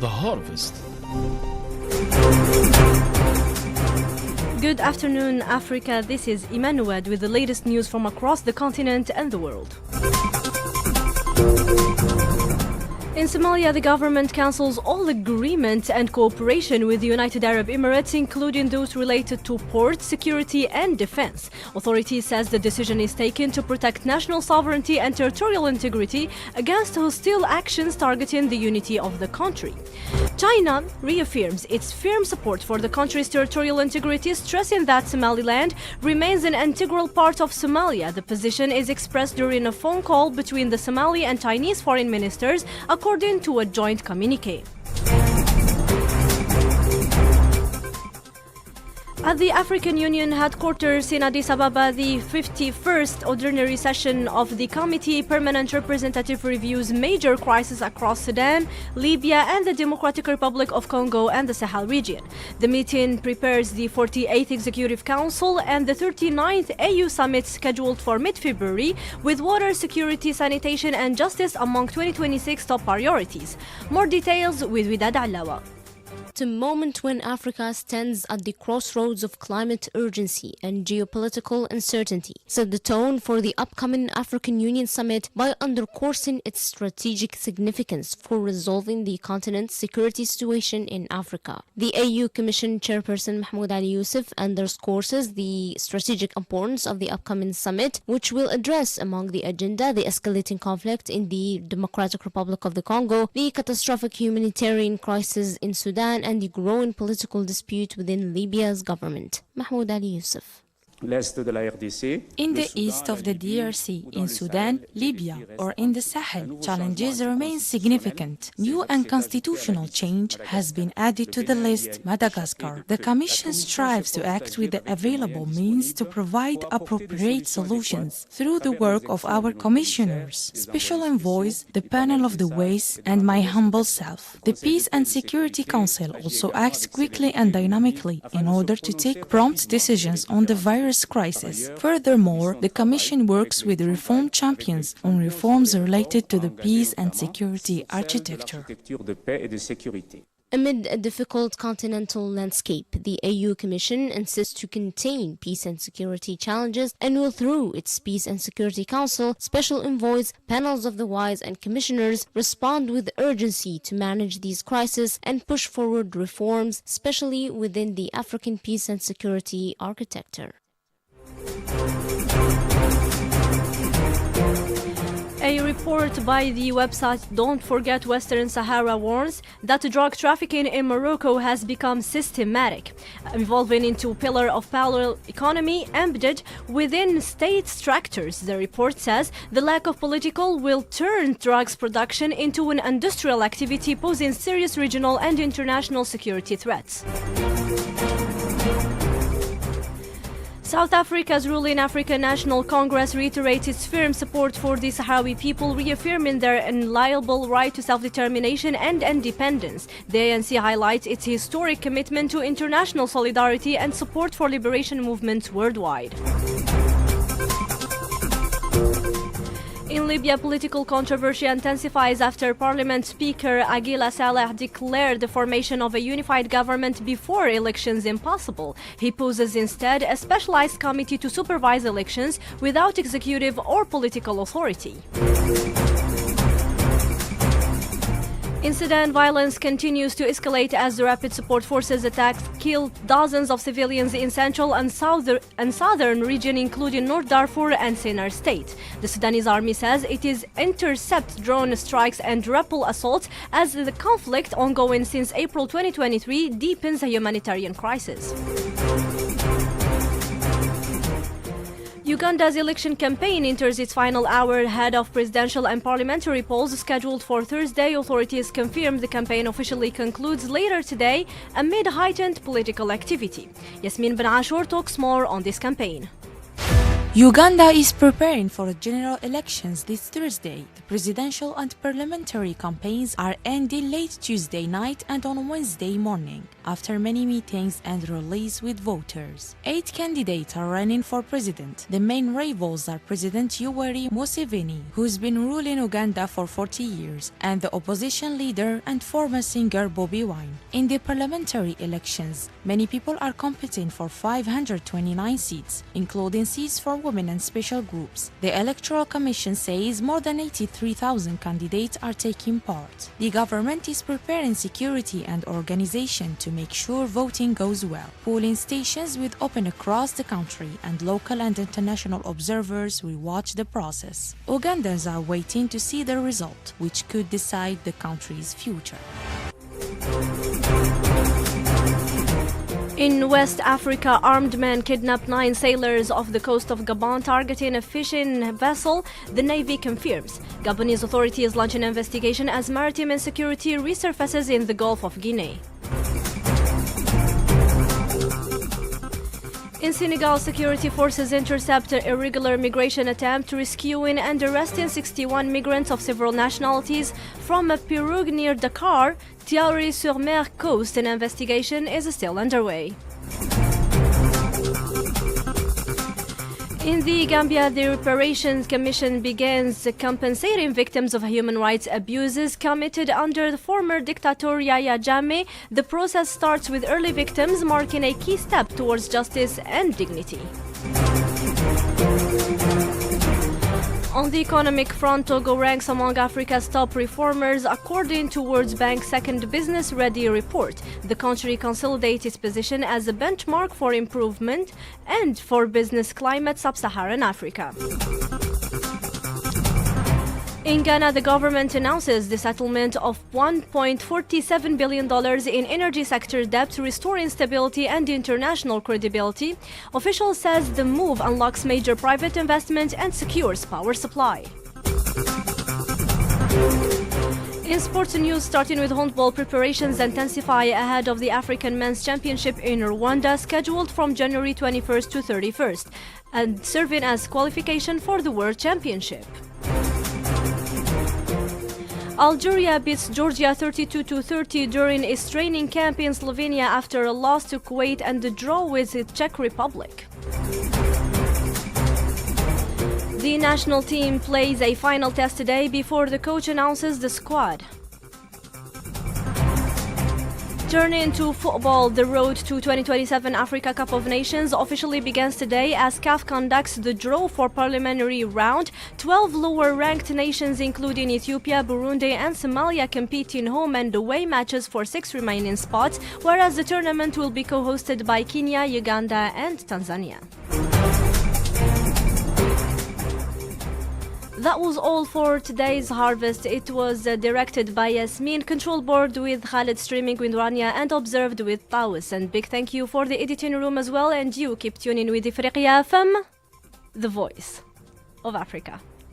the harvest. Good afternoon, Africa. This is Imene Nouad with the latest news from across the continent and the world. In Somalia, the government cancels all agreements and cooperation with the United Arab Emirates, including those related to port, security and defense. Authorities says the decision is taken to protect national sovereignty and territorial integrity against hostile actions targeting the unity of the country. China reaffirms its firm support for the country's territorial integrity, stressing that Somaliland remains an integral part of Somalia. The position is expressed during a phone call between the Somali and Chinese foreign ministers, according to a joint communiqué. At the African Union headquarters in Addis Ababa, the 51st ordinary session of the Committee Permanent Representative reviews major crises across Sudan, Libya and the Democratic Republic of Congo and the Sahel region. The meeting prepares the 48th Executive Council and the 39th AU Summit scheduled for mid-February, with water, security, sanitation and justice among 2026 top priorities. More details with Widad Alawa. It's a moment when Africa stands at the crossroads of climate urgency and geopolitical uncertainty, set the tone for the upcoming African Union summit by underscoring its strategic significance for resolving the continent's security situation in Africa. The AU Commission Chairperson Mahmoud Ali Yusuf underscores the strategic importance of the upcoming summit, which will address among the agenda the escalating conflict in the Democratic Republic of the Congo, the catastrophic humanitarian crisis in Sudan, and the growing political dispute within Libya's government. Mahmoud Ali Yusuf. In the east of the DRC, in Sudan, Libya, or in the Sahel, challenges remain significant. New and constitutional change has been added to the list. Madagascar. The Commission strives to act with the available means to provide appropriate solutions through the work of our commissioners, special envoys, the panel of the Ways, and my humble self. The Peace and Security Council also acts quickly and dynamically in order to take prompt decisions on the virus crisis. Furthermore, the Commission works with reform champions on reforms related to the peace and security architecture. Amid a difficult continental landscape, the AU Commission insists to contain peace and security challenges and will, through its Peace and Security Council, special envoys, panels of the wise and commissioners, respond with urgency to manage these crises and push forward reforms, especially within the African peace and security architecture. A report by the website Don't Forget Western Sahara warns that drug trafficking in Morocco has become systematic, evolving into a pillar of parallel economy embedded within state structures. The report says the lack of political will turn drugs production into an industrial activity, posing serious regional and international security threats. South Africa's ruling African National Congress reiterates its firm support for the Sahrawi people, reaffirming their inalienable right to self-determination and independence. The ANC highlights its historic commitment to international solidarity and support for liberation movements worldwide. In Libya, political controversy intensifies after Parliament Speaker Aguila Saleh declared the formation of a unified government before elections impossible. He poses instead a specialized committee to supervise elections without executive or political authority. In Sudan, violence continues to escalate as the Rapid Support Forces attacks killed dozens of civilians in central and southern region, including North Darfur and Sennar State. The Sudanese army says it is intercept drone strikes and repel assaults as the conflict, ongoing since April 2023, deepens a humanitarian crisis. Uganda's election campaign enters its final hour ahead of presidential and parliamentary polls scheduled for Thursday. Authorities confirmed the campaign officially concludes later today amid heightened political activity. Yasmin Ben Ashur talks more on this campaign. Uganda is preparing for general elections this Thursday. The presidential and parliamentary campaigns are ending late Tuesday night and on Wednesday morning, after many meetings and rallies with voters. 8 candidates are running for president. The main rivals are President Yoweri Museveni, who's been ruling Uganda for 40 years, and the opposition leader and former singer Bobi Wine. In the parliamentary elections, many people are competing for 529 seats, including seats for women and special groups. The Electoral Commission says more than 83,000 candidates are taking part. The government is preparing security and organization to make sure voting goes well. Polling stations will open across the country, and local and international observers will watch the process. Ugandans are waiting to see the result, which could decide the country's future. In West Africa, armed men kidnapped 9 sailors off the coast of Gabon, targeting a fishing vessel, the Navy confirms. Gabonese authorities launch an investigation as maritime insecurity resurfaces in the Gulf of Guinea. In Senegal, security forces intercept an irregular migration attempt, rescuing and arresting 61 migrants of several nationalities from a pirogue near Dakar, Thiaroye-sur-Mer coast. An investigation is still underway. In the Gambia, the Reparations Commission begins compensating victims of human rights abuses committed under the former dictator Yahya Jammeh. The process starts with early victims, marking a key step towards justice and dignity. On the economic front, Togo ranks among Africa's top reformers according to World Bank's second Business Ready report. The country consolidates its position as a benchmark for improvement and for business climate sub-Saharan Africa. In Ghana, the government announces the settlement of $1.47 billion in energy sector debt, restoring stability and international credibility. Officials says the move unlocks major private investment and secures power supply. In sports news, starting with handball, preparations intensify ahead of the African Men's Championship in Rwanda, scheduled from January 21st to 31st, and serving as qualification for the World Championship. Algeria beats Georgia 32-30 during its training camp in Slovenia after a loss to Kuwait and a draw with the Czech Republic. The national team plays a final test today before the coach announces the squad. Turning to football, the road to 2027 Africa Cup of Nations officially begins today as CAF conducts the draw for preliminary round. 12 lower-ranked nations including Ethiopia, Burundi and Somalia compete in home and away matches for 6 remaining spots, whereas the tournament will be co-hosted by Kenya, Uganda and Tanzania. That was all for today's Harvest. It was directed by Yasmin, control board with Khaled, streaming with Rania and observed with Tawis. And big thank you for the editing room as well. And you keep tuning with Ifriqiya FM, the voice of Africa.